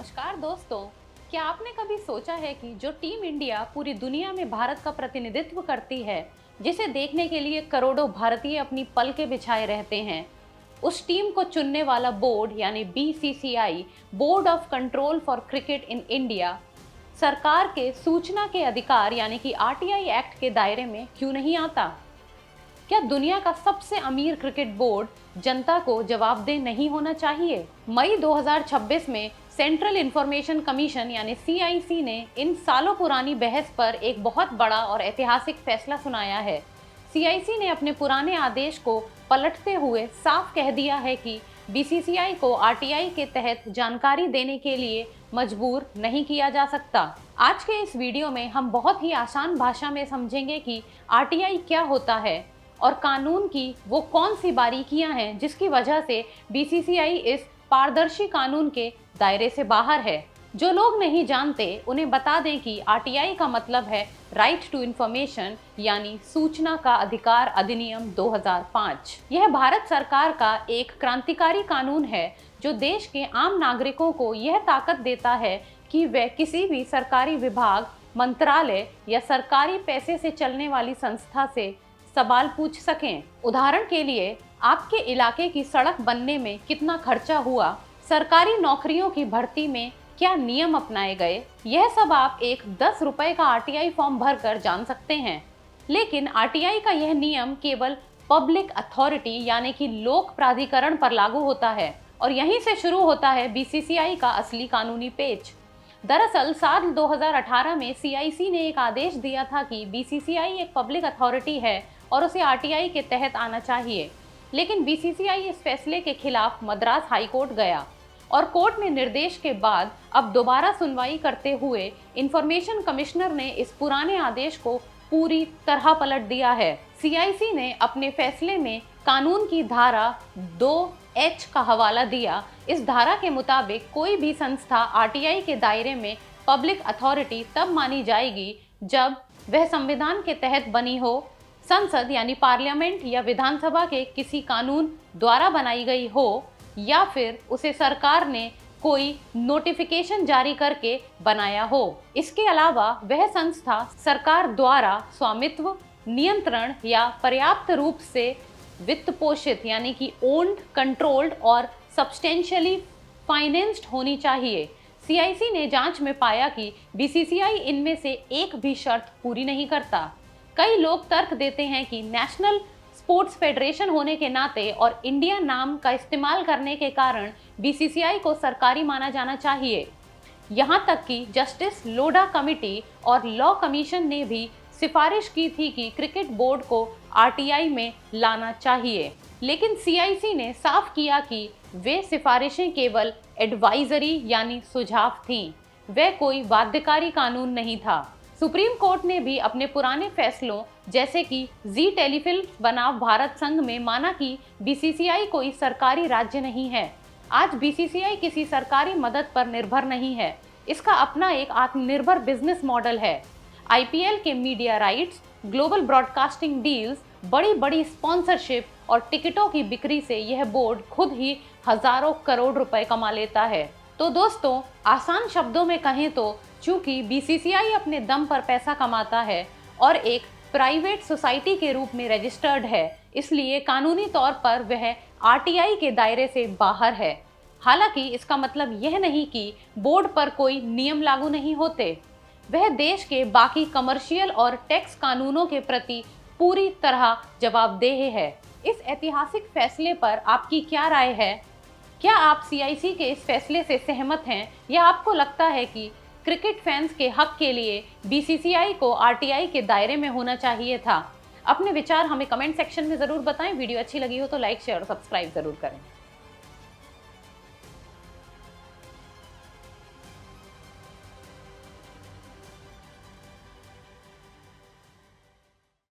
नमस्कार दोस्तों, क्या आपने कभी सोचा है कि जो टीम इंडिया पूरी दुनिया में भारत का प्रतिनिधित्व करती है, जिसे देखने के लिए करोड़ों भारतीय अपनी पलकें बिछाए रहते हैं, उस टीम को चुनने वाला बोर्ड यानी BCCI, board of control for cricket in India, सरकार के सूचना के अधिकार यानी कि आरटीआई एक्ट के दायरे में क्यों नहीं आता? क्या दुनिया का सबसे अमीर क्रिकेट बोर्ड जनता को जवाबदेह नहीं होना चाहिए? मई 2026 में सेंट्रल इंफॉर्मेशन कमीशन यानी सीआईसी ने इन सालों पुरानी बहस पर एक बहुत बड़ा और ऐतिहासिक फैसला सुनाया है। सीआईसी ने अपने पुराने आदेश को पलटते हुए साफ कह दिया है कि बीसीसीआई को आरटीआई के तहत जानकारी देने के लिए मजबूर नहीं किया जा सकता। आज के इस वीडियो में हम बहुत ही आसान भाषा में समझेंगे कि आरटीआई क्या होता है और कानून की वो कौन सी बारीकियां हैं जिसकी वजह से बीसीसीआई इस पारदर्शी कानून के दायरे से बाहर है। जो लोग नहीं जानते उन्हें बता दें कि आरटीआई का मतलब है राइट टू इंफॉर्मेशन यानी सूचना का अधिकार अधिनियम 2005। यह भारत सरकार का एक क्रांतिकारी कानून है जो देश के आम नागरिकों को यह ताकत देता है कि वे किसी भी सरकारी विभाग, मंत्रालय या सरकारी पैसे से चलने वाली संस्था से सवाल पूछ सकें। उदाहरण के लिए, आपके इलाके की सड़क बनने में कितना खर्चा हुआ, सरकारी नौकरियों की भर्ती में क्या नियम अपनाए गए, यह सब आप एक 10 रुपए का आरटीआई फॉर्म भरकर जान सकते हैं। लेकिन आरटीआई का यह नियम केवल पब्लिक अथॉरिटी यानी कि लोक प्राधिकरण पर लागू होता है और यहीं से शुरू होता है बीसीसीआई का असली कानूनी पेच। दरअसल साल 2018 में सीआईसी ने एक आदेश दिया था कि बीसीसीआई एक पब्लिक अथॉरिटी है और उसे आरटीआई के तहत आना चाहिए। लेकिन बीसीसीआई इस फैसले के खिलाफ मद्रास हाई कोर्ट गया और कोर्ट ने निर्देश के बाद अब दोबारा सुनवाई करते हुए इंफॉर्मेशन कमिश्नर ने इस पुराने आदेश को पूरी तरह पलट दिया है। सीआईसी ने अपने फैसले में कानून की धारा 2H का हवाला दिया। इस धारा के मुताबिक कोई भी संस्था आरटीआई के दायरे में पब्लिक अथॉरिटी तब मानी जाएगी जब वह संविधान के तहत बनी हो, संसद यानी पार्लियामेंट या विधानसभा के किसी कानून द्वारा बनाई गई हो, या फिर उसे सरकार ने कोई नोटिफिकेशन जारी करके बनाया हो। इसके अलावा वह संस्था सरकार द्वारा स्वामित्व, नियंत्रण या पर्याप्त रूप से वित्त पोषित यानी कि ओन्ड, कंट्रोल्ड और सब्सटेंशियली फाइनेंस्ड होनी चाहिए। सीआईसी ने जांच में पाया कि बीसीसीआई इनमें से एक भी शर्त पूरी नहीं करता। कई लोग तर्क देते हैं कि नेशनल स्पोर्ट्स फेडरेशन होने के नाते और इंडिया नाम का इस्तेमाल करने के कारण बीसीसीआई को सरकारी माना जाना चाहिए। यहाँ तक कि जस्टिस लोढ़ा कमेटी और लॉ कमीशन ने भी सिफारिश की थी कि क्रिकेट बोर्ड को आरटीआई में लाना चाहिए। लेकिन सीआईसी ने साफ किया कि वे सिफारिशें केवल एडवाइजरी यानी सुझाव थीं, वे कोई बाध्यकारी कानून नहीं था। सुप्रीम कोर्ट ने भी अपने पुराने फैसलों जैसे कि जी टेलीफिल्म बनाम भारत संघ में माना कि बीसीसीआई कोई सरकारी राज्य नहीं है। आज बीसीसीआई किसी सरकारी मदद पर निर्भर नहीं है, इसका अपना एक आत्मनिर्भर बिजनेस मॉडल है। आईपीएल के media rights, global broadcasting deals, बड़ी बड़ी स्पॉन्सरशिप और टिकटों की बिक्री से यह बोर्ड खुद ही हजारों करोड़ रुपए कमा लेता है। तो दोस्तों, आसान शब्दों में कहें तो चूंकि बीसीसीआई अपने दम पर पैसा कमाता है और एक प्राइवेट सोसाइटी के रूप में रजिस्टर्ड है, इसलिए कानूनी तौर पर वह आरटीआई के दायरे से बाहर है। हालांकि इसका मतलब यह नहीं कि बोर्ड पर कोई नियम लागू नहीं होते। वह देश के बाकी कमर्शियल और टैक्स कानूनों के प्रति पूरी तरह जवाबदेह है। इस ऐतिहासिक फैसले पर आपकी क्या राय है? क्या आप सीआईसी के इस फैसले से सहमत हैं या आपको लगता है कि क्रिकेट फैंस के हक के लिए बीसीसीआई को आरटीआई के दायरे में होना चाहिए था? अपने विचार हमें कमेंट सेक्शन में ज़रूर बताएं। वीडियो अच्छी लगी हो तो लाइक, शेयर और सब्सक्राइब ज़रूर करें।